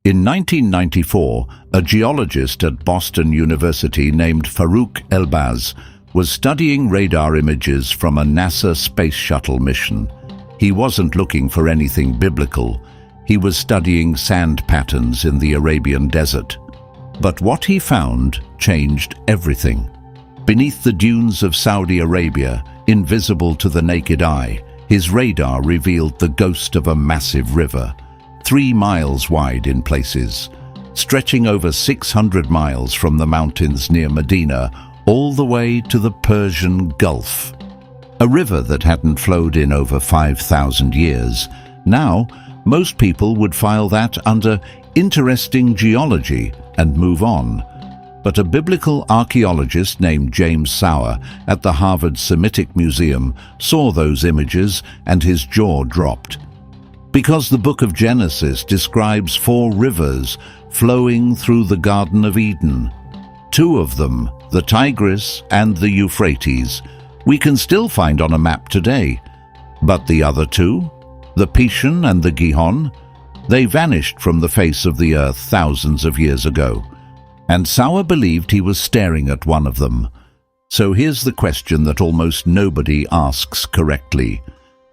In 1994, a geologist at Boston University named Farouk Elbaz was studying radar images from a NASA space shuttle mission. He wasn't looking for anything biblical. He was studying sand patterns in the Arabian desert. But what he found changed everything. Beneath the dunes of Saudi Arabia, invisible to the naked eye, his radar revealed the ghost of a massive river, 3 miles wide in places, stretching over 600 miles from the mountains near Medina all the way to the Persian Gulf. A river that hadn't flowed in over 5,000 years. Now, most people would file that under interesting geology and move on. But a biblical archaeologist named James Sauer at the Harvard Semitic Museum saw those images and his jaw dropped. Because the book of Genesis describes 4 rivers flowing through the Garden of Eden. 2 of them, the Tigris and the Euphrates, we can still find on a map today. But the other 2, the Pishon and the Gihon, they vanished from the face of the earth thousands of years ago. And Sauer believed he was staring at one of them. So here's the question that almost nobody asks correctly.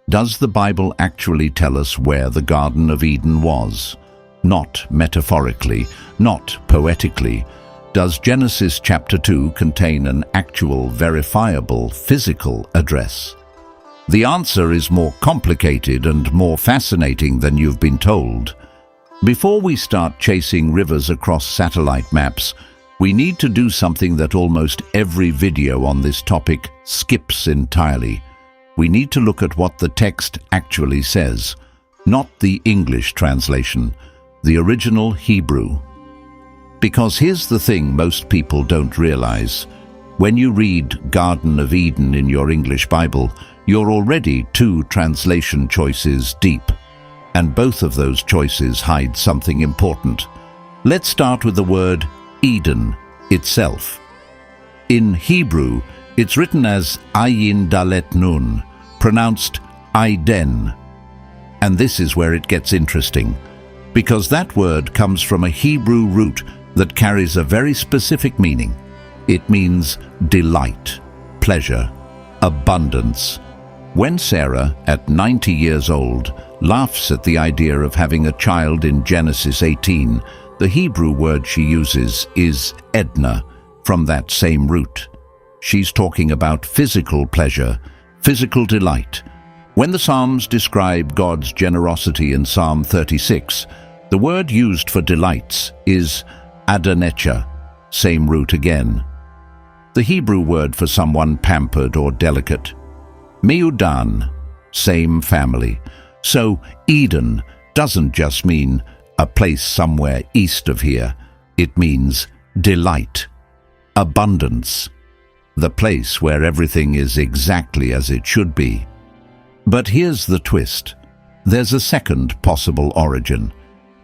Does the Bible actually tell us where the Garden of Eden was? Not metaphorically, not poetically. Does Genesis chapter 2 contain an actual, verifiable, physical address? The answer is more complicated and more fascinating than you've been told. Before we start chasing rivers across satellite maps, we need to do something that almost every video on this topic skips entirely. We need to look at what the text actually says, not the English translation, the original Hebrew. Because here's the thing most people don't realize. When you read Garden of Eden in your English Bible, you're already 2 translation choices deep. And both of those choices hide something important. Let's start with the word Eden itself. In Hebrew, it's written as Ayin Dalet Nun, pronounced Aiden. And this is where it gets interesting, because that word comes from a Hebrew root that carries a very specific meaning. It means delight, pleasure, abundance. When Sarah, at 90 years old, laughs at the idea of having a child in Genesis 18, the Hebrew word she uses is Edna, from that same root. She's talking about physical pleasure, physical delight. When the Psalms describe God's generosity in Psalm 36, the word used for delights is Adonecha, same root again. The Hebrew word for someone pampered or delicate. Meudan, same family. So Eden doesn't just mean a place somewhere east of here. It means delight, abundance, the place where everything is exactly as it should be. But here's the twist. There's a second possible origin.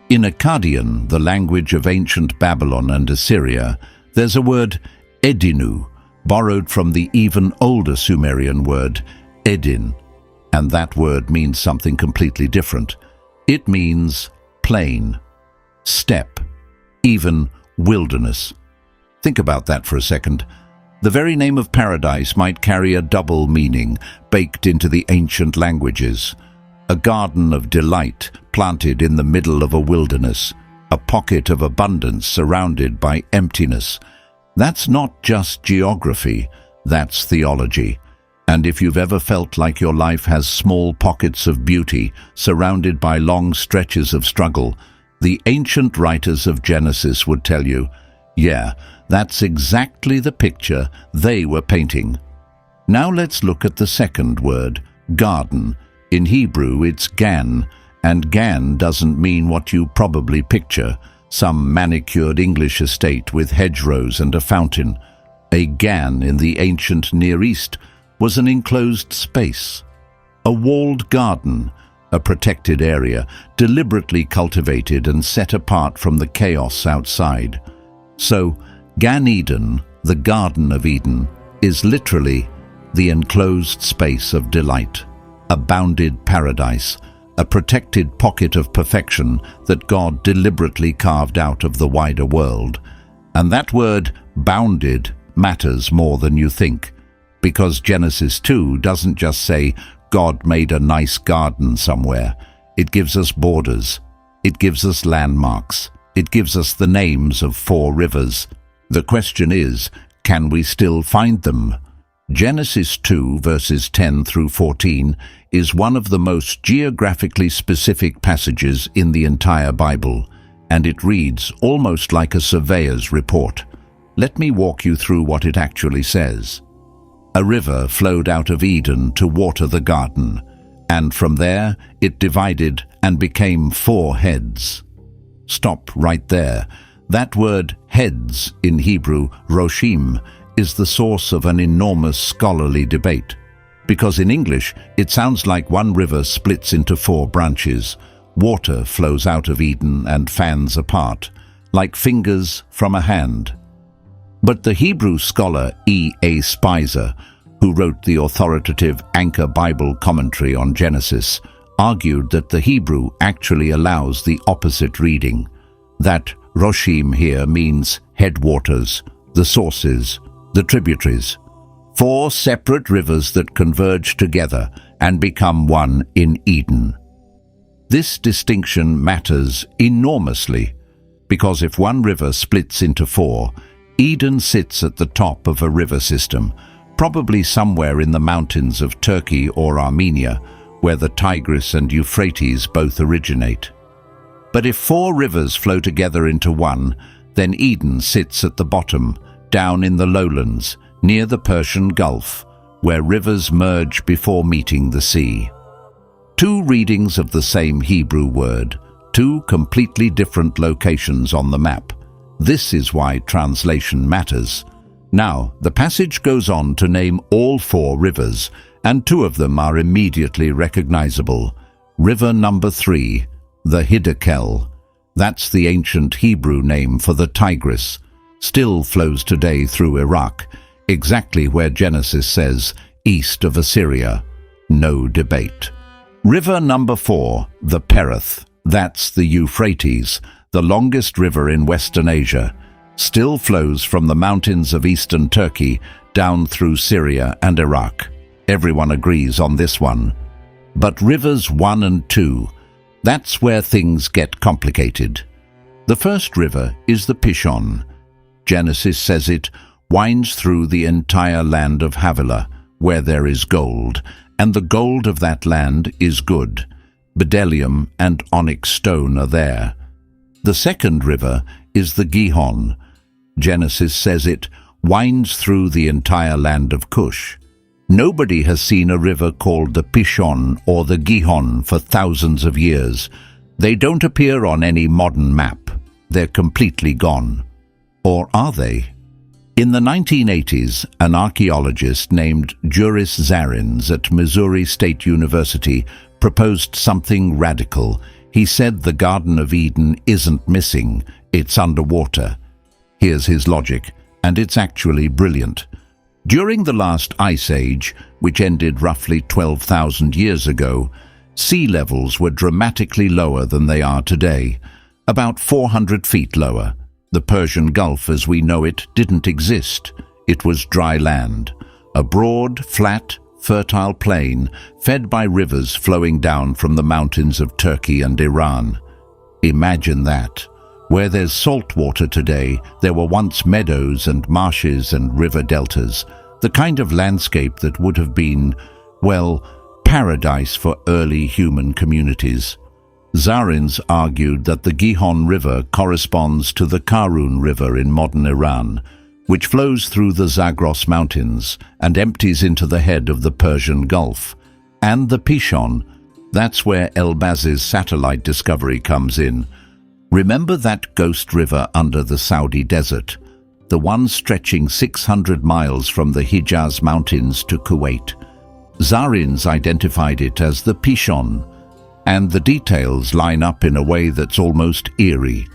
In Akkadian, the language of ancient Babylon and Assyria, there's a word Edinu, borrowed from the even older Sumerian word Edin. And that word means something completely different. It means plain, steppe, even wilderness. Think about that for a second. The very name of paradise might carry a double meaning baked into the ancient languages. A garden of delight planted in the middle of a wilderness, a pocket of abundance surrounded by emptiness. That's not just geography, that's theology. And if you've ever felt like your life has small pockets of beauty surrounded by long stretches of struggle, the ancient writers of Genesis would tell you, yeah, that's exactly the picture they were painting. Now let's look at the second word, garden. In Hebrew, it's gan, and gan doesn't mean what you probably picture, some manicured English estate with hedgerows and a fountain. A gan in the ancient Near East was an enclosed space, a walled garden, a protected area, deliberately cultivated and set apart from the chaos outside. So, Gan Eden, the Garden of Eden, is literally the enclosed space of delight, a bounded paradise, a protected pocket of perfection that God deliberately carved out of the wider world. And that word, bounded, matters more than you think, because Genesis 2 doesn't just say God made a nice garden somewhere. It gives us borders. It gives us landmarks. It gives us the names of 4 rivers. The question is, can we still find them? Genesis 2 verses 10 through 14 is one of the most geographically specific passages in the entire Bible, and it reads almost like a surveyor's report. Let me walk you through what it actually says. A river flowed out of Eden to water the garden, and from there it divided and became 4 heads. Stop right there. That word heads in Hebrew, roshim, is the source of an enormous scholarly debate. Because in English, it sounds like one river splits into 4 branches. Water flows out of Eden and fans apart, like fingers from a hand. But the Hebrew scholar E.A. Spicer, who wrote the authoritative Anchor Bible commentary on Genesis, argued that the Hebrew actually allows the opposite reading. That roshim here means headwaters, the sources, the tributaries. 4 separate rivers that converge together and become one in Eden. This distinction matters enormously, because if one river splits into 4, Eden sits at the top of a river system, probably somewhere in the mountains of Turkey or Armenia, where the Tigris and Euphrates both originate. But if 4 rivers flow together into one, then Eden sits at the bottom, down in the lowlands, near the Persian Gulf, where rivers merge before meeting the sea. 2 readings of the same Hebrew word, 2 completely different locations on the map. This is why translation matters. Now, the passage goes on to name all 4 rivers, and 2 of them are immediately recognizable. River number 3, the Hiddekel. That's the ancient Hebrew name for the Tigris. Still flows today through Iraq, exactly where Genesis says, east of Assyria. No debate. River number 4, the Perith. That's the Euphrates, the longest river in Western Asia. Still flows from the mountains of eastern Turkey down through Syria and Iraq. Everyone agrees on this one. But rivers 1 and 2, that's where things get complicated. The first river is the Pishon. Genesis says it winds through the entire land of Havilah, where there is gold, and the gold of that land is good. Bdellium and onyx stone are there. The second river is the Gihon. Genesis says it winds through the entire land of Cush. Nobody has seen a river called the Pishon or the Gihon for thousands of years. They don't appear on any modern map. They're completely gone. Or are they? In the 1980s, an archaeologist named Juris Zarins at Missouri State University proposed something radical. He said the Garden of Eden isn't missing, it's underwater. Here's his logic, and it's actually brilliant. During the last ice age, which ended roughly 12,000 years ago, sea levels were dramatically lower than they are today, about 400 feet lower. The Persian Gulf as we know it didn't exist. It was dry land, a broad, flat, fertile plain fed by rivers flowing down from the mountains of Turkey and Iran. Imagine that. Where there's salt water today, there were once meadows and marshes and river deltas, the kind of landscape that would have been, well, paradise for early human communities. Zarins argued that the Gihon River corresponds to the Karun River in modern Iran, which flows through the Zagros Mountains and empties into the head of the Persian Gulf. And the Pishon, that's where Elbaz's satellite discovery comes in. Remember that ghost river under the Saudi desert, the one stretching 600 miles from the Hijaz Mountains to Kuwait? Zarins identified it as the Pishon, and the details line up in a way that's almost eerie.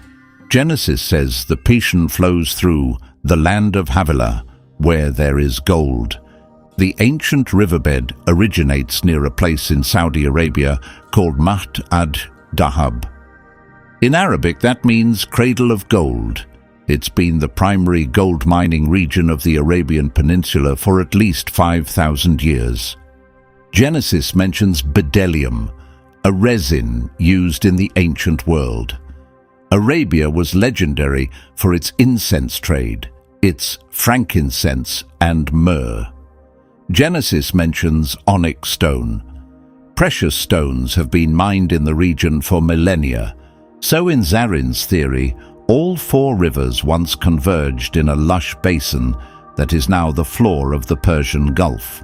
Genesis says the Pishon flows through the land of Havilah, where there is gold. The ancient riverbed originates near a place in Saudi Arabia called Maht ad-Dahab. In Arabic, that means cradle of gold. It's been the primary gold mining region of the Arabian Peninsula for at least 5,000 years. Genesis mentions bdellium, a resin used in the ancient world. Arabia was legendary for its incense trade, its frankincense and myrrh. Genesis mentions onyx stone. Precious stones have been mined in the region for millennia. So in Zarin's theory, all 4 rivers once converged in a lush basin that is now the floor of the Persian Gulf.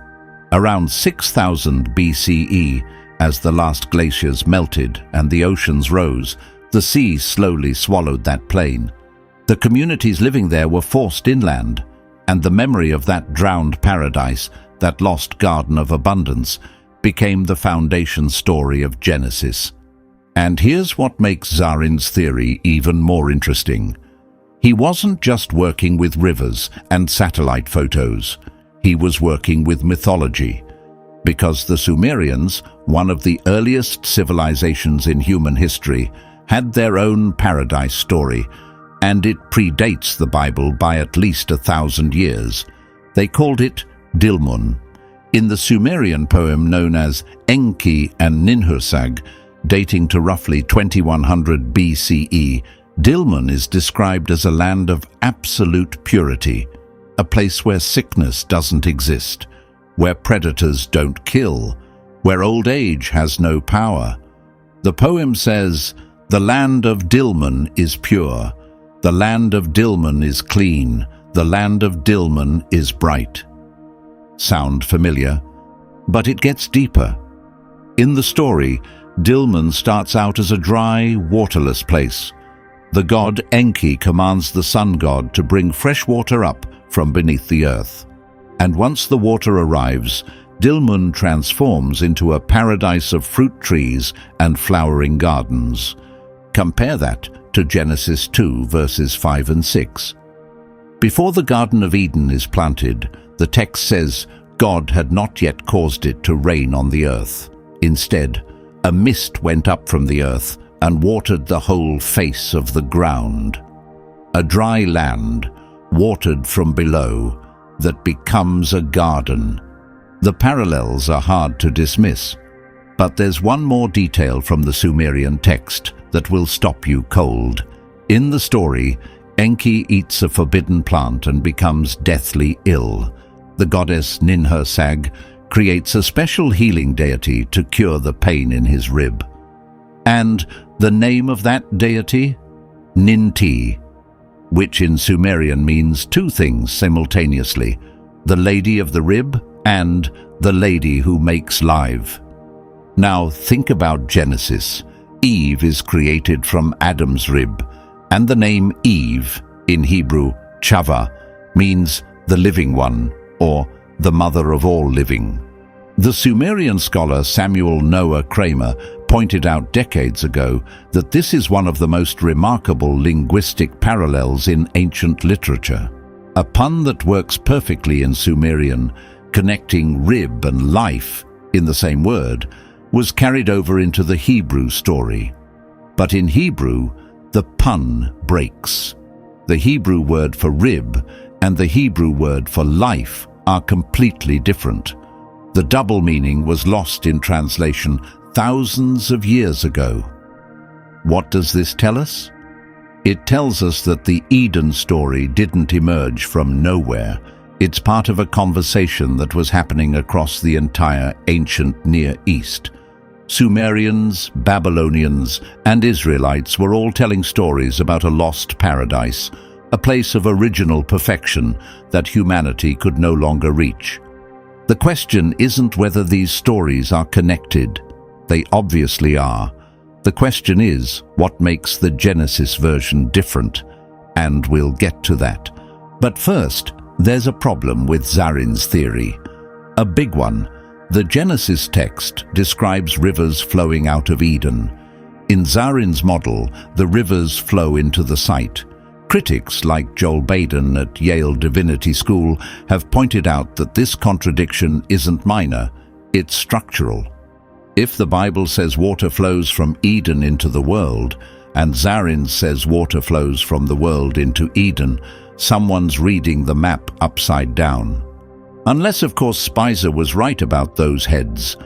Around 6000 BCE, as the last glaciers melted and the oceans rose, the sea slowly swallowed that plain. The communities living there were forced inland, and the memory of that drowned paradise, that lost garden of abundance, became the foundation story of Genesis. And here's what makes Zarin's theory even more interesting. He wasn't just working with rivers and satellite photos. He was working with mythology. Because the Sumerians, one of the earliest civilizations in human history, had their own paradise story, and it predates the Bible by at least 1,000 years. They called it Dilmun. In the Sumerian poem known as Enki and Ninhursag, dating to roughly 2100 BCE, Dilmun is described as a land of absolute purity, a place where sickness doesn't exist, where predators don't kill, where old age has no power. The poem says, "The land of Dilmun is pure, the land of Dilmun is clean, the land of Dilmun is bright." Sound familiar? But it gets deeper. In the story, Dilmun starts out as a dry, waterless place. The god Enki commands the sun god to bring fresh water up from beneath the earth. And once the water arrives, Dilmun transforms into a paradise of fruit trees and flowering gardens. Compare that to Genesis 2, verses 5 and 6. Before the Garden of Eden is planted, the text says God had not yet caused it to rain on the earth. Instead, a mist went up from the earth and watered the whole face of the ground. A dry land, watered from below, that becomes a garden. The parallels are hard to dismiss, but there's one more detail from the Sumerian text that will stop you cold. In the story, Enki eats a forbidden plant and becomes deathly ill. The goddess Ninhursag creates a special healing deity to cure the pain in his rib. And the name of that deity? Ninti, which in Sumerian means 2 things simultaneously: the lady of the rib and the lady who makes live. Now think about Genesis. Eve is created from Adam's rib, and the name Eve, in Hebrew, Chava, means the living one, or the mother of all living. The Sumerian scholar Samuel Noah Kramer pointed out decades ago that this is one of the most remarkable linguistic parallels in ancient literature. A pun that works perfectly in Sumerian, connecting rib and life in the same word, was carried over into the Hebrew story. But in Hebrew, the pun breaks. The Hebrew word for rib and the Hebrew word for life are completely different. The double meaning was lost in translation thousands of years ago. What does this tell us? It tells us that the Eden story didn't emerge from nowhere. It's part of a conversation that was happening across the entire ancient Near East. Sumerians, Babylonians, and Israelites were all telling stories about a lost paradise, a place of original perfection that humanity could no longer reach. The question isn't whether these stories are connected. They obviously are. The question is, what makes the Genesis version different? And we'll get to that. But first, there's a problem with Zarin's theory. A big one. The Genesis text describes rivers flowing out of Eden. In Zarin's model, the rivers flow into the site, Critics like Joel Baden at Yale Divinity School have pointed out that this contradiction isn't minor, it's structural. If the Bible says water flows from Eden into the world, and Zarin says water flows from the world into Eden, someone's reading the map upside down. Unless, of course, Spicer was right about those heads.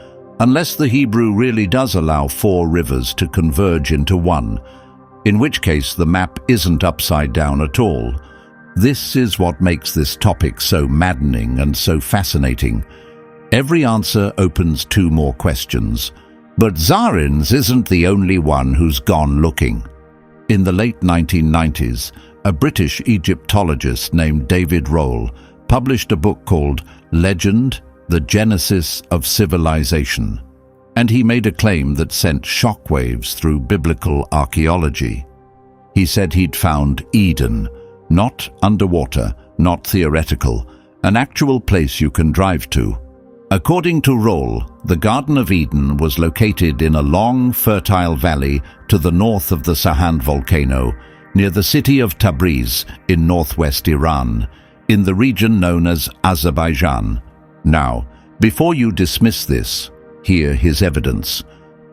Unless the Hebrew really does allow 4 rivers to converge into one, in which case the map isn't upside down at all. This is what makes this topic so maddening and so fascinating. Every answer opens 2 more questions. But Zarin's isn't the only one who's gone looking. In the late 1990s, a British Egyptologist named David Roll published a book called Legend, the Genesis of Civilization, and he made a claim that sent shockwaves through biblical archaeology. He said he'd found Eden, not underwater, not theoretical, an actual place you can drive to. According to Roll, the Garden of Eden was located in a long, fertile valley to the north of the Sahand volcano, near the city of Tabriz in northwest Iran, in the region known as Azerbaijan. Now, before you dismiss this, hear his evidence.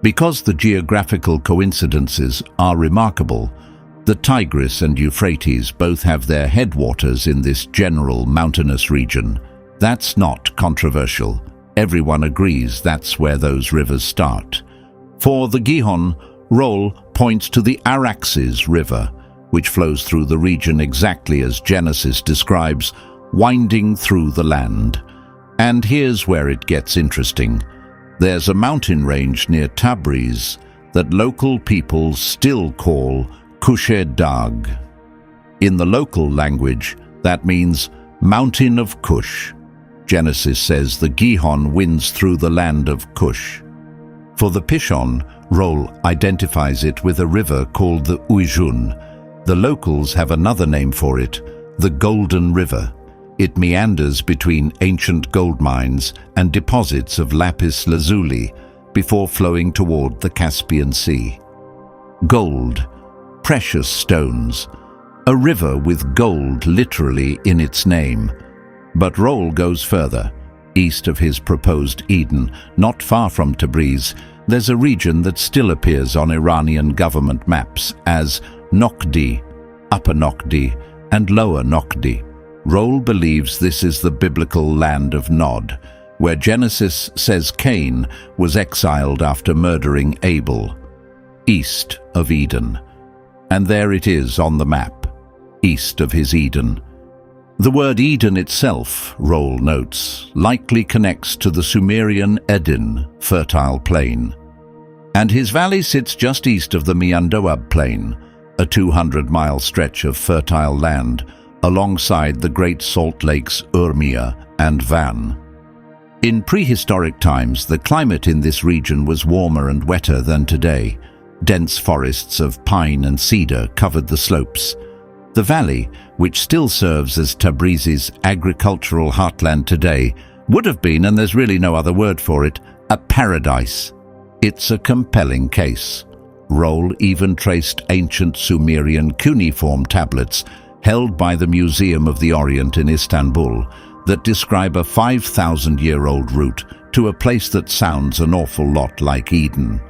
Because the geographical coincidences are remarkable, the Tigris and Euphrates both have their headwaters in this general mountainous region. That's not controversial. Everyone agrees that's where those rivers start. For the Gihon, Roll points to the Araxes River, which flows through the region exactly as Genesis describes, winding through the land. And here's where it gets interesting. There's a mountain range near Tabriz that local people still call Kushe Dag. In the local language, that means Mountain of Kush. Genesis says the Gihon winds through the land of Kush. For the Pishon, Roll identifies it with a river called the Uijun. The locals have another name for it, the Golden River. It meanders between ancient gold mines and deposits of lapis lazuli before flowing toward the Caspian Sea. Gold, precious stones, a river with gold literally in its name. But Roll goes further. East of his proposed Eden, not far from Tabriz, there's a region that still appears on Iranian government maps as Nokdi, Upper Nokdi, and Lower Nokdi. Roll believes this is the biblical land of Nod, where Genesis says Cain was exiled after murdering Abel, east of Eden. And there it is on the map, east of his Eden. The word Eden itself, Roll notes, likely connects to the Sumerian Eden, fertile plain. And his valley sits just east of the Miandoab Plain, a 200-mile stretch of fertile land, alongside the Great Salt Lakes Urmia and Van. In prehistoric times, the climate in this region was warmer and wetter than today. Dense forests of pine and cedar covered the slopes. The valley, which still serves as Tabriz's agricultural heartland today, would have been, and there's really no other word for it, a paradise. It's a compelling case. Roll even traced ancient Sumerian cuneiform tablets held by the Museum of the Orient in Istanbul that describe a 5,000-year-old route to a place that sounds an awful lot like Eden.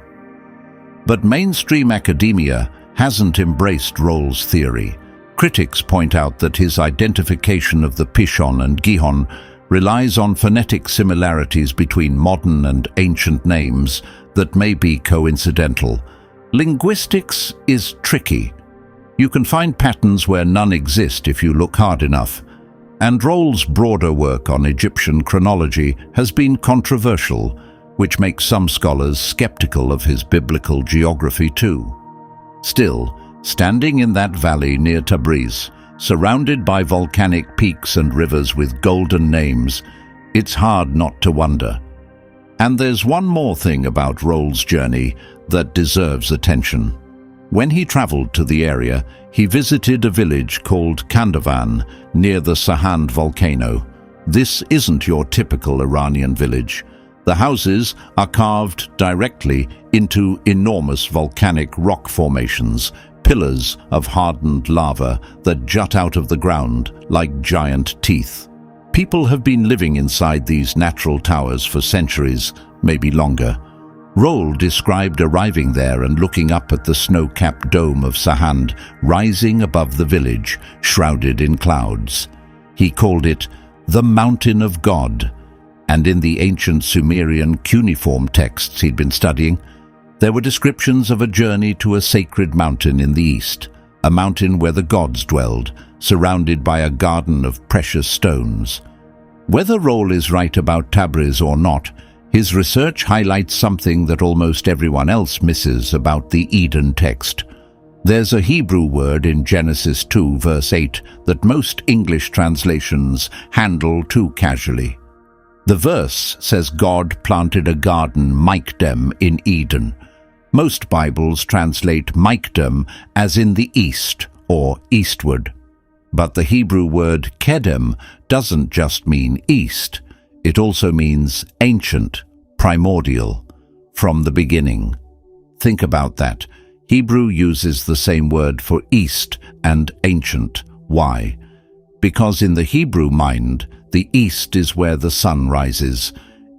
But mainstream academia hasn't embraced Roll's theory. Critics point out that his identification of the Pishon and Gihon relies on phonetic similarities between modern and ancient names that may be coincidental. Linguistics is tricky. You can find patterns where none exist if you look hard enough. And Roll's broader work on Egyptian chronology has been controversial, which makes some scholars skeptical of his biblical geography too. Still, standing in that valley near Tabriz, surrounded by volcanic peaks and rivers with golden names, it's hard not to wonder. And there's one more thing about Roll's journey that deserves attention. When he traveled to the area, he visited a village called Kandavan near the Sahand volcano. This isn't your typical Iranian village. The houses are carved directly into enormous volcanic rock formations, pillars of hardened lava that jut out of the ground like giant teeth. People have been living inside these natural towers for centuries, maybe longer. Roll described arriving there and looking up at the snow-capped dome of Sahand rising above the village, shrouded in clouds. He called it the Mountain of God, and in the ancient Sumerian cuneiform texts he'd been studying, there were descriptions of a journey to a sacred mountain in the east, a mountain where the gods dwelled, surrounded by a garden of precious stones. Whether Roll is right about Tabriz or not, his research highlights something that almost everyone else misses about the Eden text. There's a Hebrew word in Genesis 2, verse 8, that most English translations handle too casually. The verse says God planted a garden, Mikdem, in Eden. Most Bibles translate Mikdem as in the east or eastward. But the Hebrew word Kedem doesn't just mean east. It also means ancient, primordial, from the beginning. Think about that. Hebrew uses the same word for east and ancient. Why? Because in the Hebrew mind, the east is where the sun rises.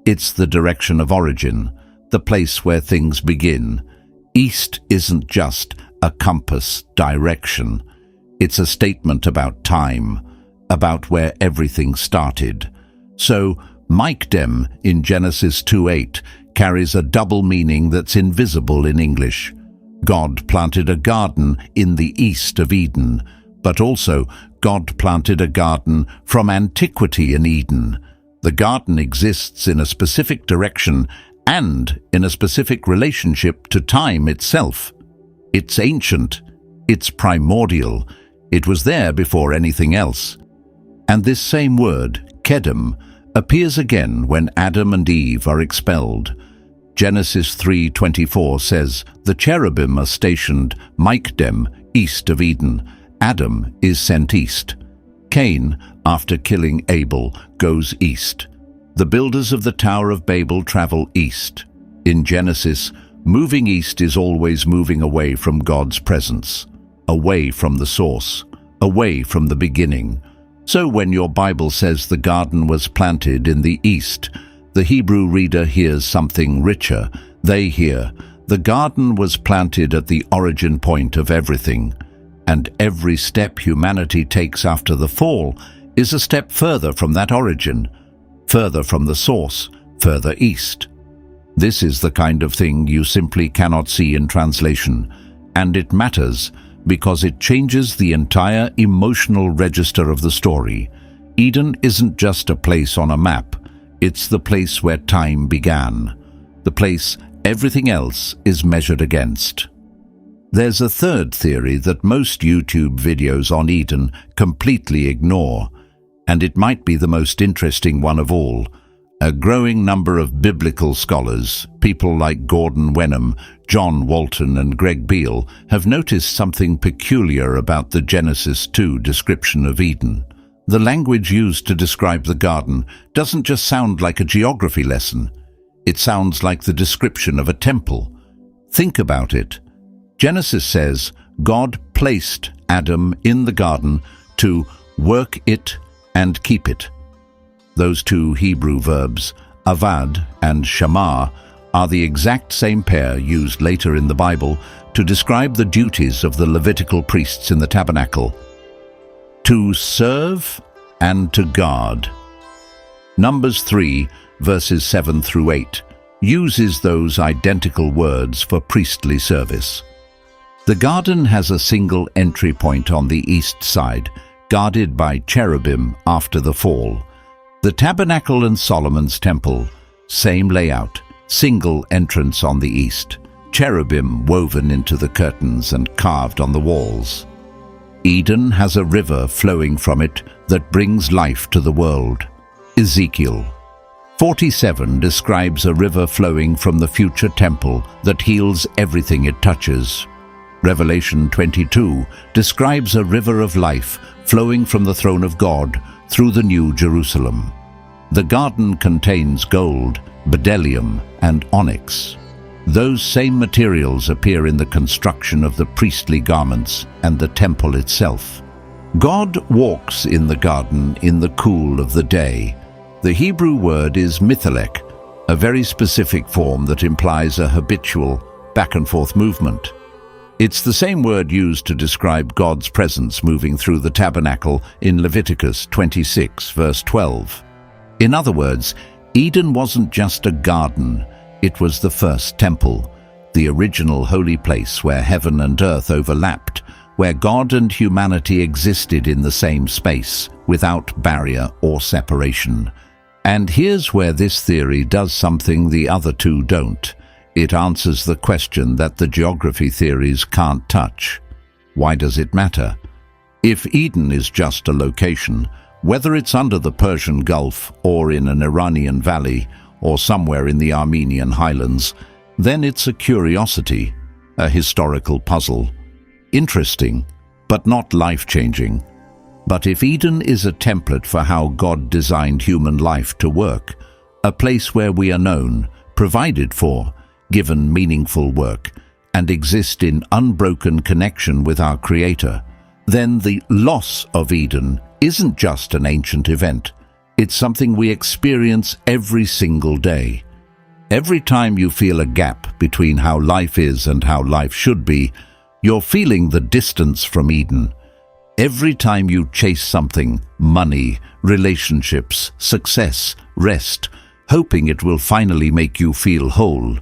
It's the direction of origin, the place where things begin. East isn't just a compass direction. It's a statement about time, about where everything started. So, Mikdem in Genesis 2:8 carries a double meaning that's invisible in English. God planted a garden in the east of Eden, but also God planted a garden from antiquity in Eden. The garden exists in a specific direction and in a specific relationship to time itself. It's ancient, it's primordial, it was there before anything else. And this same word, Kedem, appears again when Adam and Eve are expelled. Genesis 3:24 says, "The cherubim are stationed Mikdem, east of Eden. Adam is sent east. Cain, after killing Abel, goes east. The builders of the Tower of Babel travel east. In Genesis, moving east is always moving away from God's presence, away from the source, away from the beginning. So when your Bible says the garden was planted in the east, the Hebrew reader hears something richer. They hear, the garden was planted at the origin point of everything, and every step humanity takes after the fall is a step further from that origin, further from the source, further east. This is the kind of thing you simply cannot see in translation, and it matters because it changes the entire emotional register of the story. Eden isn't just a place on a map, it's the place where time began, the place everything else is measured against. There's a third theory that most YouTube videos on Eden completely ignore, and it might be the most interesting one of all. A growing number of biblical scholars, people like Gordon Wenham, John Walton and Greg Beale, have noticed something peculiar about the Genesis 2 description of Eden. The language used to describe the garden doesn't just sound like a geography lesson. It sounds like the description of a temple. Think about it. Genesis says God placed Adam in the garden to work it and keep it. Those two Hebrew verbs, avad and shamar, are the exact same pair used later in the Bible to describe the duties of the Levitical priests in the tabernacle: to serve and to guard. Numbers 3, verses 7 through 8, uses those identical words for priestly service. The garden has a single entry point on the east side, guarded by cherubim after the fall. The tabernacle and Solomon's temple, same layout, single entrance on the east, cherubim woven into the curtains and carved on the walls. Eden has a river flowing from it that brings life to the world. Ezekiel 47 describes a river flowing from the future temple that heals everything it touches. Revelation 22 describes a river of life flowing from the throne of God through the New Jerusalem. The garden contains gold, bdellium, and onyx. Those same materials appear in the construction of the priestly garments and the temple itself. God walks in the garden in the cool of the day. The Hebrew word is mithalek, a very specific form that implies a habitual back-and-forth movement. It's the same word used to describe God's presence moving through the tabernacle in Leviticus 26, verse 12. In other words, Eden wasn't just a garden, it was the first temple, the original holy place where heaven and earth overlapped, where God and humanity existed in the same space, without barrier or separation. And here's where this theory does something the other two don't. It answers the question that the geography theories can't touch. Why does it matter? If Eden is just a location, whether it's under the Persian Gulf or in an Iranian valley or somewhere in the Armenian highlands, then it's a curiosity, a historical puzzle. Interesting, but not life-changing. But if Eden is a template for how God designed human life to work, a place where we are known, provided for, given meaningful work, and exist in unbroken connection with our Creator, then the loss of Eden isn't just an ancient event. It's something we experience every single day. Every time you feel a gap between how life is and how life should be, you're feeling the distance from Eden. Every time you chase something, money, relationships, success, rest, hoping it will finally make you feel whole,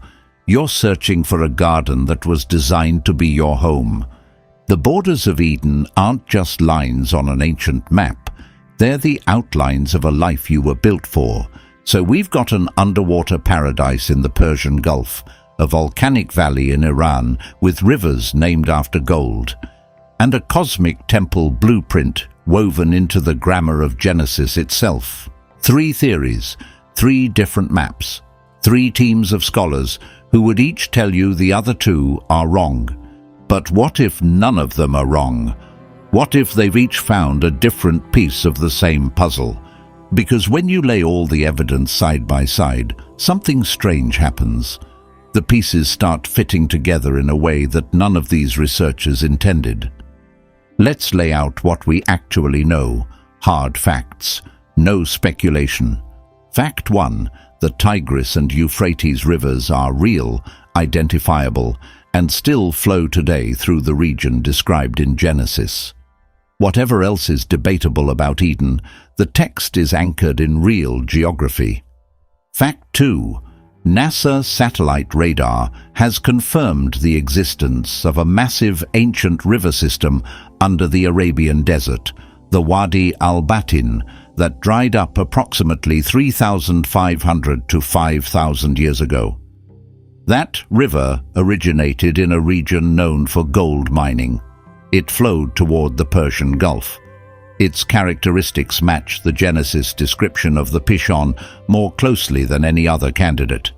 you're searching for a garden that was designed to be your home. The borders of Eden aren't just lines on an ancient map. They're the outlines of a life you were built for. So we've got an underwater paradise in the Persian Gulf, a volcanic valley in Iran with rivers named after gold, and a cosmic temple blueprint woven into the grammar of Genesis itself. 3 theories, 3 different maps, 3 teams of scholars who would each tell you the other 2 are wrong. But what if none of them are wrong? What if they've each found a different piece of the same puzzle? Because when you lay all the evidence side by side, something strange happens. The pieces start fitting together in a way that none of these researchers intended. Let's lay out what we actually know, hard facts, no speculation. Fact 1. The Tigris and Euphrates rivers are real, identifiable, and still flow today through the region described in Genesis. Whatever else is debatable about Eden, the text is anchored in real geography. Fact 2. NASA satellite radar has confirmed the existence of a massive ancient river system under the Arabian desert, the Wadi al-Batin, that dried up approximately 3,500 to 5,000 years ago. That river originated in a region known for gold mining. It flowed toward the Persian Gulf. Its characteristics match the Genesis description of the Pishon more closely than any other candidate.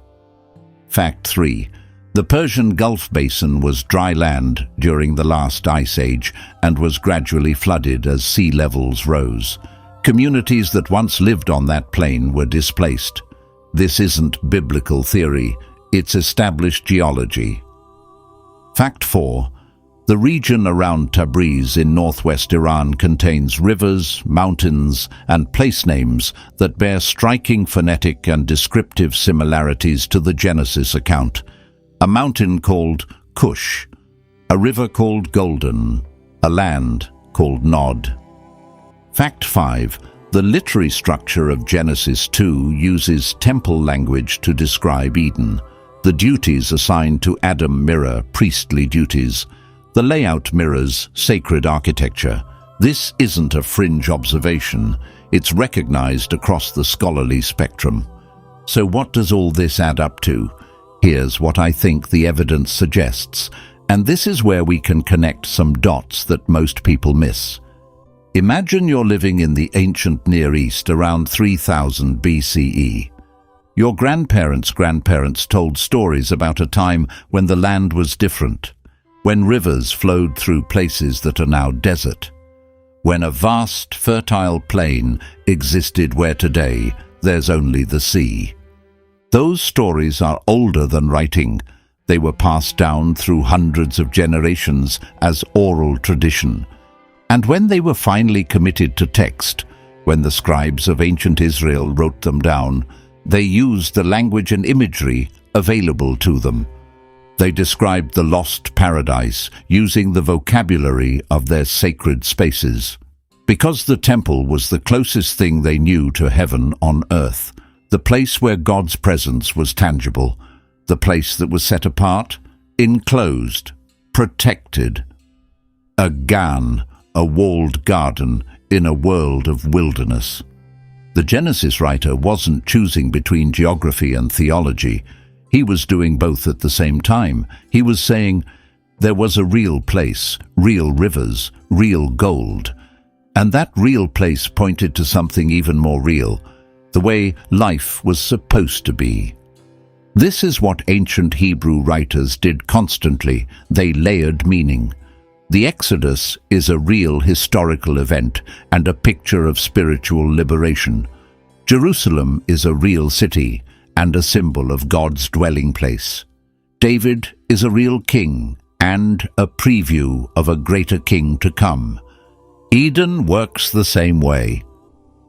Fact 3. The Persian Gulf basin was dry land during the last ice age and was gradually flooded as sea levels rose. Communities that once lived on that plain were displaced. This isn't biblical theory, it's established geology. Fact 4. The region around Tabriz in northwest Iran contains rivers, mountains, and place names that bear striking phonetic and descriptive similarities to the Genesis account. A mountain called Cush, a river called Golden, a land called Nod. Fact 5. The literary structure of Genesis 2 uses temple language to describe Eden. The duties assigned to Adam mirror priestly duties. The layout mirrors sacred architecture. This isn't a fringe observation. It's recognized across the scholarly spectrum. So what does all this add up to? Here's what I think the evidence suggests, and this is where we can connect some dots that most people miss. Imagine you're living in the ancient Near East around 3000 BCE. Your grandparents' told stories about a time when the land was different, when rivers flowed through places that are now desert, when a vast, fertile plain existed where today there's only the sea. Those stories are older than writing, They were passed down through hundreds of generations as oral tradition. And when they were finally committed to text, when the scribes of ancient Israel wrote them down, they used the language and imagery available to them. They described the lost paradise using the vocabulary of their sacred spaces. Because the temple was the closest thing they knew to heaven on earth, the place where God's presence was tangible, the place that was set apart, enclosed, protected. A gan, a walled garden in a world of wilderness. The Genesis writer wasn't choosing between geography and theology. He was doing both at the same time. He was saying, there was a real place, real rivers, real gold. And that real place pointed to something even more real, the way life was supposed to be. This is what ancient Hebrew writers did constantly. They layered meaning. The Exodus is a real historical event and a picture of spiritual liberation. Jerusalem is a real city and a symbol of God's dwelling place. David is a real king and a preview of a greater king to come. Eden works the same way.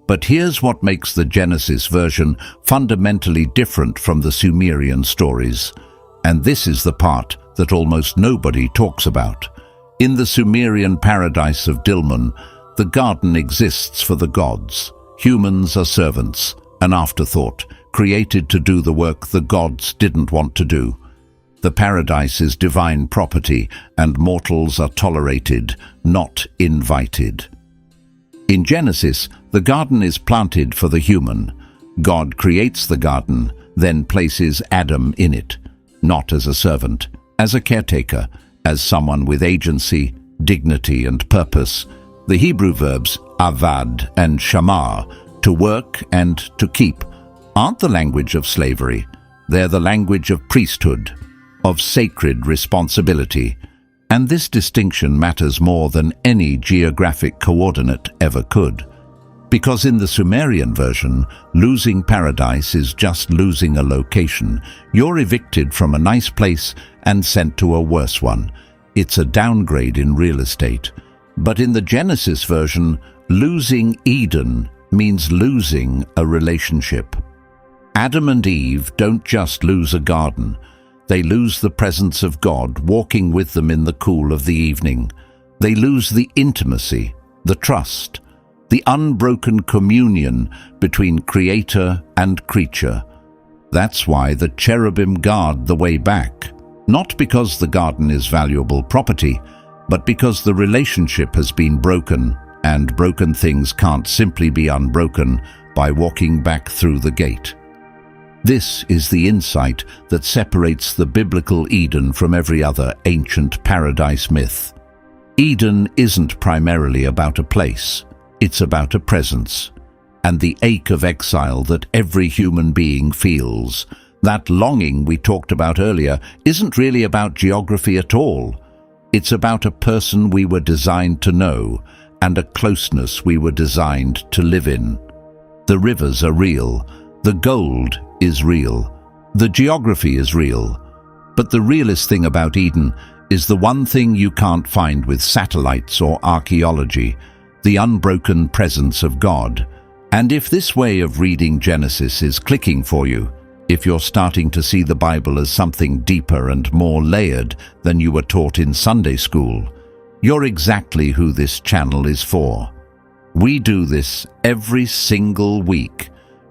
But here's what makes the Genesis version fundamentally different from the Sumerian stories. And this is the part that almost nobody talks about. In the Sumerian paradise of Dilmun, the garden exists for the gods. Humans are servants, an afterthought, created to do the work the gods didn't want to do. The paradise is divine property, and mortals are tolerated, not invited. In Genesis, the garden is planted for the human. God creates the garden, then places Adam in it, not as a servant, as a caretaker, as someone with agency, dignity, and purpose. The Hebrew verbs avad and shamar, to work and to keep, aren't the language of slavery. They're the language of priesthood, of sacred responsibility. And this distinction matters more than any geographic coordinate ever could. Because in the Sumerian version, losing paradise is just losing a location. You're evicted from a nice place and sent to a worse one. It's a downgrade in real estate. But in the Genesis version, losing Eden means losing a relationship. Adam and Eve don't just lose a garden. They lose the presence of God walking with them in the cool of the evening. They lose the intimacy, the trust, the unbroken communion between creator and creature. That's why the cherubim guard the way back, not because the garden is valuable property, but because the relationship has been broken, and broken things can't simply be unbroken by walking back through the gate. This is the insight that separates the biblical Eden from every other ancient paradise myth. Eden isn't primarily about a place, it's about a presence, and the ache of exile that every human being feels. That longing we talked about earlier isn't really about geography at all. It's about a person we were designed to know and a closeness we were designed to live in. The rivers are real, the gold is real, the geography is real, but the realest thing about Eden is the one thing you can't find with satellites or archaeology, the unbroken presence of God. And if this way of reading Genesis is clicking for you, if you're starting to see the Bible as something deeper and more layered than you were taught in Sunday school, you're exactly who this channel is for. We do this every single week,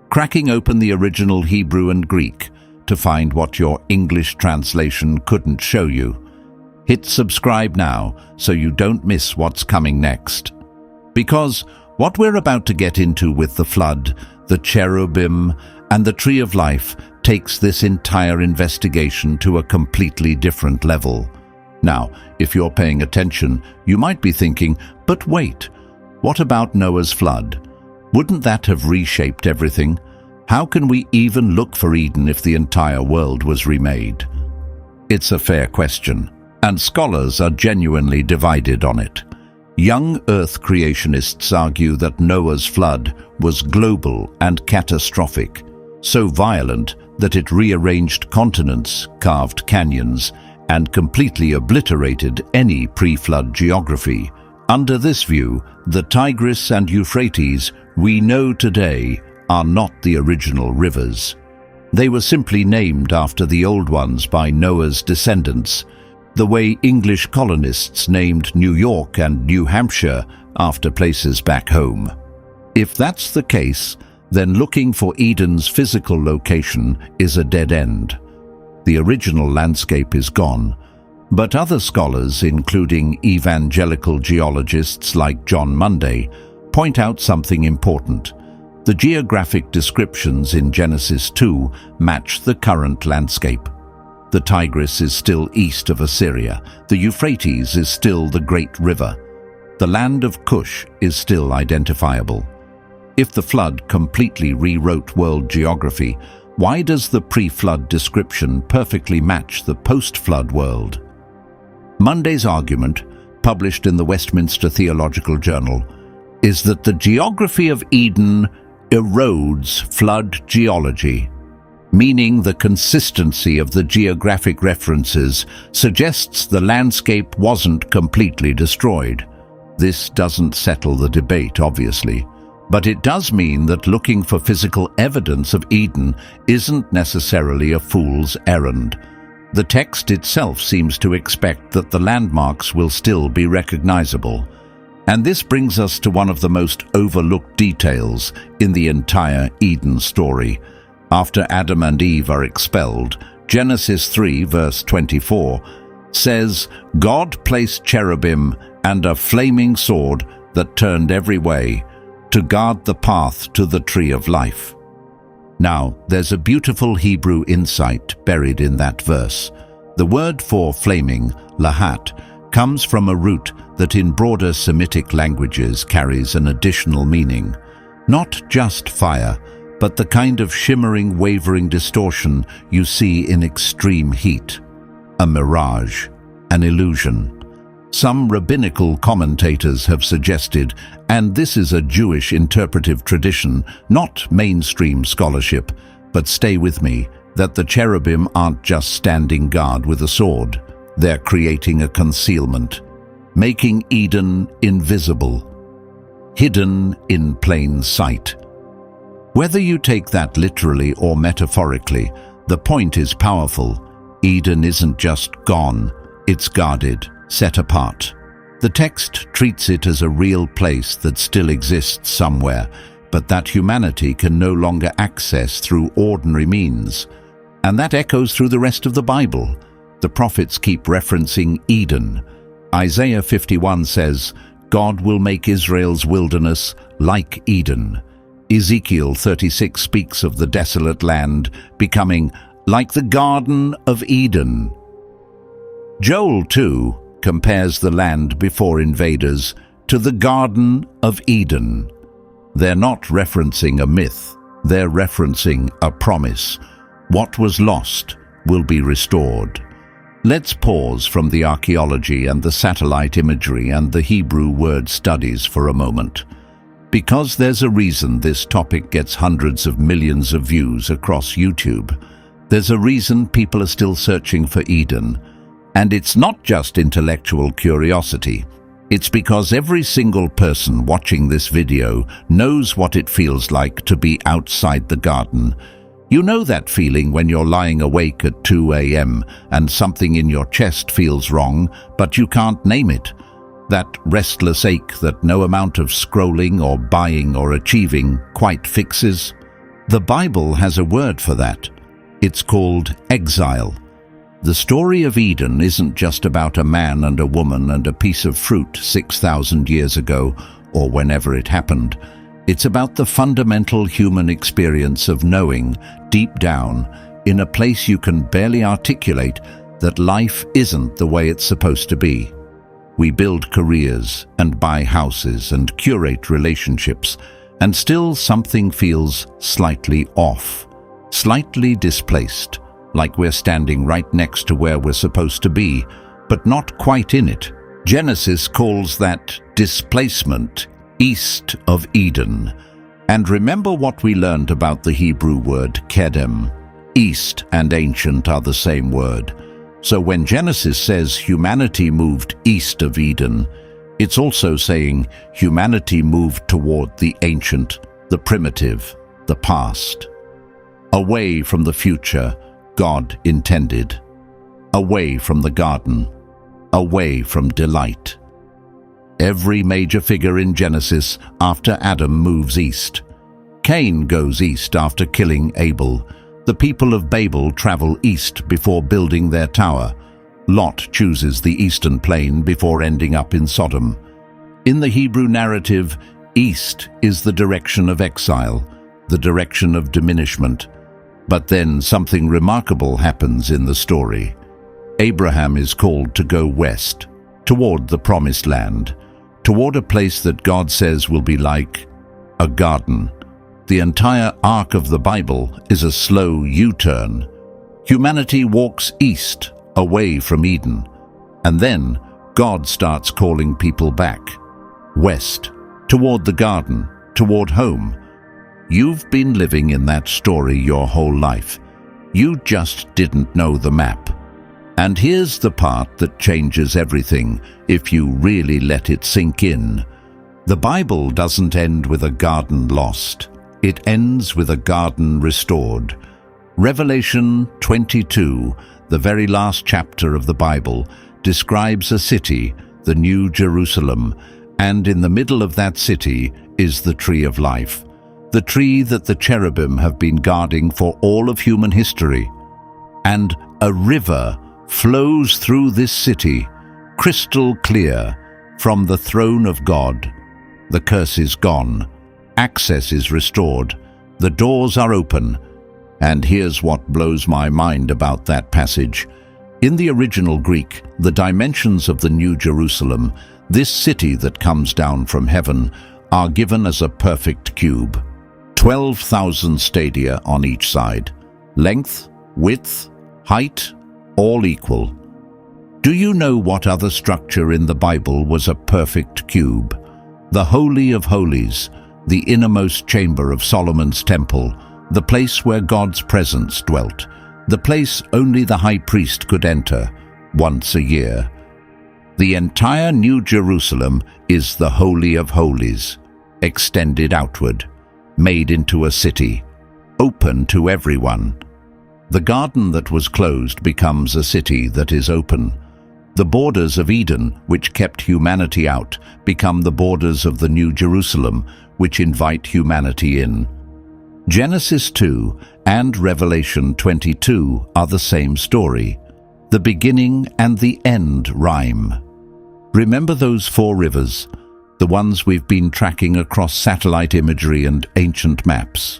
cracking open the original Hebrew and Greek to find what your English translation couldn't show you. Hit subscribe now so you don't miss what's coming next. Because what we're about to get into with the flood, the cherubim, and the tree of life takes this entire investigation to a completely different level. Now, if you're paying attention, you might be thinking, but wait, what about Noah's flood? Wouldn't that have reshaped everything? How can we even look for Eden if the entire world was remade? It's a fair question, and scholars are genuinely divided on it. Young Earth creationists argue that Noah's flood was global and catastrophic, so violent that it rearranged continents, carved canyons, and completely obliterated any pre-flood geography. Under this view, the Tigris and Euphrates we know today are not the original rivers. They were simply named after the old ones by Noah's descendants, the way English colonists named New York and New Hampshire after places back home. If that's the case, then looking for Eden's physical location is a dead end. The original landscape is gone, but other scholars, including evangelical geologists like John Munday, point out something important. The geographic descriptions in Genesis 2 match the current landscape. The Tigris is still east of Assyria. The Euphrates is still the great river. The land of Cush is still identifiable. If the flood completely rewrote world geography, why does the pre-flood description perfectly match the post-flood world? Munday's argument, published in the Westminster Theological Journal, is that the geography of Eden erodes flood geology, meaning the consistency of the geographic references suggests the landscape wasn't completely destroyed. This doesn't settle the debate, obviously, but it does mean that looking for physical evidence of Eden isn't necessarily a fool's errand. The text itself seems to expect that the landmarks will still be recognizable. And this brings us to one of the most overlooked details in the entire Eden story. After Adam and Eve are expelled, Genesis 3 verse 24 says, God placed cherubim and a flaming sword that turned every way to guard the path to the tree of life. Now, there's a beautiful Hebrew insight buried in that verse. The word for flaming, lahat, comes from a root that in broader Semitic languages carries an additional meaning. Not just fire, but the kind of shimmering, wavering distortion you see in extreme heat. A mirage, an illusion. Some rabbinical commentators have suggested, and this is a Jewish interpretive tradition, not mainstream scholarship, but stay with me, that the cherubim aren't just standing guard with a sword. They're creating a concealment, making Eden invisible, hidden in plain sight. Whether you take that literally or metaphorically, the point is powerful. Eden isn't just gone, it's guarded, set apart. The text treats it as a real place that still exists somewhere, but that humanity can no longer access through ordinary means. And that echoes through the rest of the Bible. The prophets keep referencing Eden. Isaiah 51 says, God will make Israel's wilderness like Eden. Ezekiel 36 speaks of the desolate land becoming like the Garden of Eden. Joel 2 compares the land before invaders to the Garden of Eden. They're not referencing a myth, they're referencing a promise. What was lost will be restored. Let's pause from the archaeology and the satellite imagery and the Hebrew word studies for a moment. Because there's a reason this topic gets hundreds of millions of views across YouTube. There's a reason people are still searching for Eden. And it's not just intellectual curiosity. It's because every single person watching this video knows what it feels like to be outside the garden. You know that feeling when you're lying awake at 2 a.m. and something in your chest feels wrong, but you can't name it. That restless ache that no amount of scrolling or buying or achieving quite fixes. The Bible has a word for that. It's called exile. The story of Eden isn't just about a man and a woman and a piece of fruit 6,000 years ago, or whenever it happened. It's about the fundamental human experience of knowing, deep down, in a place you can barely articulate, that life isn't the way it's supposed to be. We build careers and buy houses and curate relationships, and still something feels slightly off, slightly displaced, like we're standing right next to where we're supposed to be, but not quite in it. Genesis calls that displacement east of Eden. And remember what we learned about the Hebrew word kedem. East and ancient are the same word. So when Genesis says humanity moved east of Eden, it's also saying humanity moved toward the ancient, the primitive, the past. Away from the future God intended. Away from the garden. Away from delight. Every major figure in Genesis after Adam moves east. Cain goes east after killing Abel. The people of Babel travel east before building their tower. Lot chooses the eastern plain before ending up in Sodom. In the Hebrew narrative, east is the direction of exile, the direction of diminishment. But then something remarkable happens in the story. Abraham is called to go west, toward the promised land, toward a place that God says will be like a garden. The entire arc of the Bible is a slow U-turn. Humanity walks east, away from Eden, and then God starts calling people back, west, toward the garden, toward home. You've been living in that story your whole life. You just didn't know the map. And here's the part that changes everything if you really let it sink in. The Bible doesn't end with a garden lost. It ends with a garden restored. Revelation 22, the very last chapter of the Bible, describes a city, the New Jerusalem, and in the middle of that city is the tree of life, the tree that the cherubim have been guarding for all of human history. And a river flows through this city, crystal clear, from the throne of God. The curse is gone. Access is restored. The doors are open. And here's what blows my mind about that passage. In the original Greek, the dimensions of the New Jerusalem, this city that comes down from heaven, are given as a perfect cube. 12,000 stadia on each side. Length, width, height, all equal. Do you know what other structure in the Bible was a perfect cube? The Holy of Holies, the innermost chamber of Solomon's temple, the place where God's presence dwelt, the place only the high priest could enter once a year. The entire New Jerusalem is the Holy of Holies, extended outward, made into a city, open to everyone. The garden that was closed becomes a city that is open. The borders of Eden, which kept humanity out, become the borders of the New Jerusalem, which invite humanity in. Genesis 2 and Revelation 22 are the same story. The beginning and the end rhyme. Remember those 4 rivers, the ones we've been tracking across satellite imagery and ancient maps?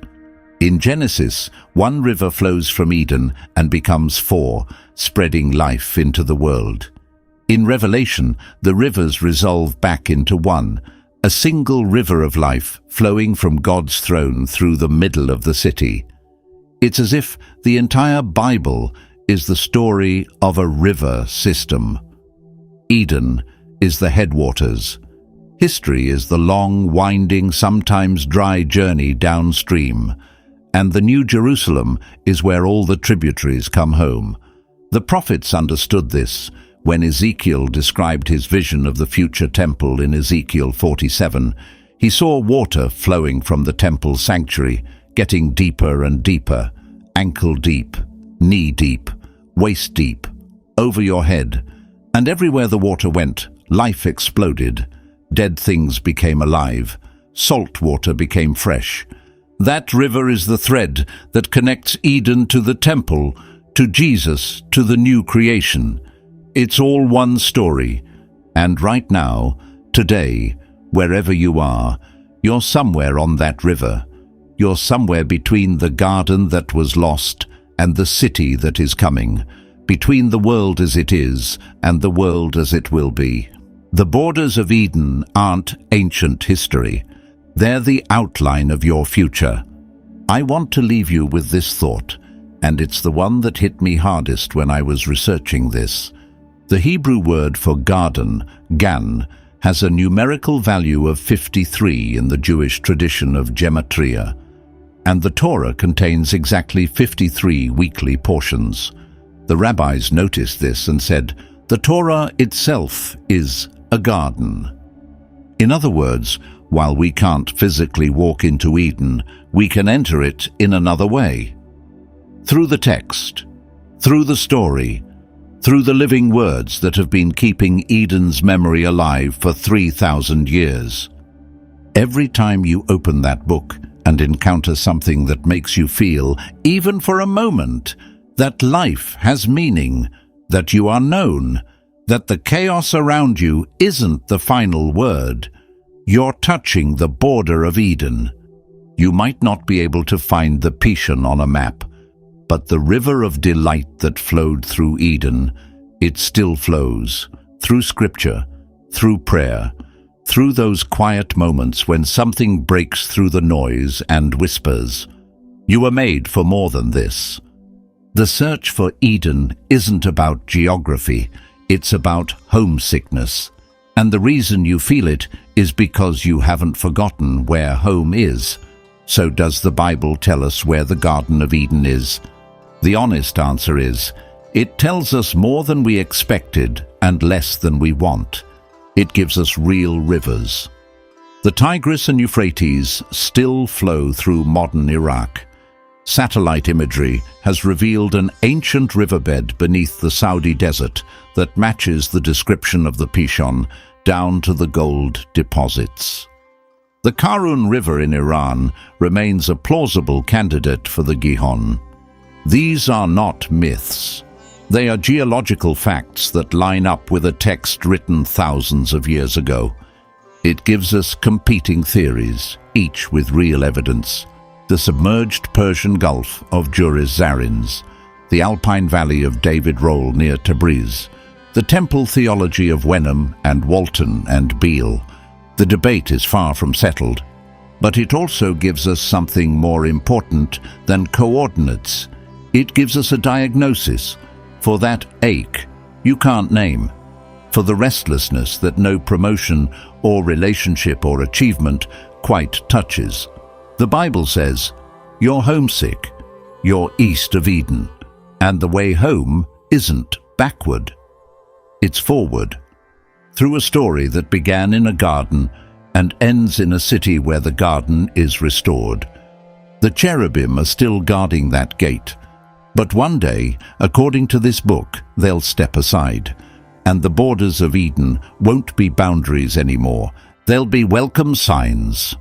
In Genesis, 1 river flows from Eden and becomes 4, spreading life into the world. In Revelation, the rivers resolve back into 1, a single river of life flowing from God's throne through the middle of the city. It's as if the entire Bible is the story of a river system. Eden is the headwaters. History is the long, winding, sometimes dry journey downstream. And the New Jerusalem is where all the tributaries come home. The prophets understood this when Ezekiel described his vision of the future temple in Ezekiel 47. He saw water flowing from the temple sanctuary, getting deeper and deeper, ankle deep, knee deep, waist deep, over your head. And everywhere the water went, life exploded. Dead things became alive. Salt water became fresh. That river is the thread that connects Eden to the temple, to Jesus, to the new creation. It's all one story. And right now, today, wherever you are, you're somewhere on that river. You're somewhere between the garden that was lost and the city that is coming, between the world as it is and the world as it will be. The borders of Eden aren't ancient history. They're the outline of your future. I want to leave you with this thought, and it's the one that hit me hardest when I was researching this. The Hebrew word for garden, gan, has a numerical value of 53 in the Jewish tradition of gematria. and the Torah contains exactly 53 weekly portions. The rabbis noticed this and said, "The Torah itself is a garden." In other words, while we can't physically walk into Eden, we can enter it in another way. Through the text, through the story, through the living words that have been keeping Eden's memory alive for 3,000 years. Every time you open that book and encounter something that makes you feel, even for a moment, that life has meaning, that you are known, that the chaos around you isn't the final word, you're touching the border of Eden. You might not be able to find the Pishon on a map, but the river of delight that flowed through Eden, it still flows, through scripture, through prayer, through those quiet moments when something breaks through the noise and whispers, "You were made for more than this." The search for Eden isn't about geography, it's about homesickness. And the reason you feel it is because you haven't forgotten where home is. So does the Bible tell us where the Garden of Eden is? The honest answer is, it tells us more than we expected and less than we want. It gives us real rivers. The Tigris and Euphrates still flow through modern Iraq. Satellite imagery has revealed an ancient riverbed beneath the Saudi desert that matches the description of the Pishon down to the gold deposits. The Karun River in Iran remains a plausible candidate for the Gihon. These are not myths. They are geological facts that line up with a text written thousands of years ago. It gives us competing theories, each with real evidence. The submerged Persian Gulf of Juris Zarins, the Alpine Valley of David Roll near Tabriz, the temple theology of Wenham and Walton and Beale. The debate is far from settled, but it also gives us something more important than coordinates. It gives us a diagnosis for that ache you can't name, for the restlessness that no promotion or relationship or achievement quite touches. The Bible says, "You're homesick, you're east of Eden," and the way home isn't backward, it's forward, through a story that began in a garden and ends in a city where the garden is restored. The cherubim are still guarding that gate, but one day, according to this book, they'll step aside, and the borders of Eden won't be boundaries anymore, they'll be welcome signs.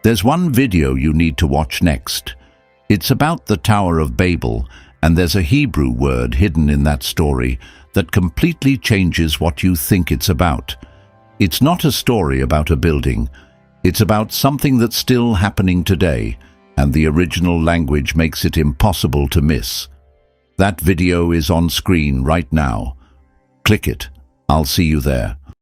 There's one video you need to watch next. It's about the Tower of Babel, and there's a Hebrew word hidden in that story that completely changes what you think it's about. It's not a story about a building. It's about something that's still happening today, and the original language makes it impossible to miss. That video is on screen right now. Click it. I'll see you there.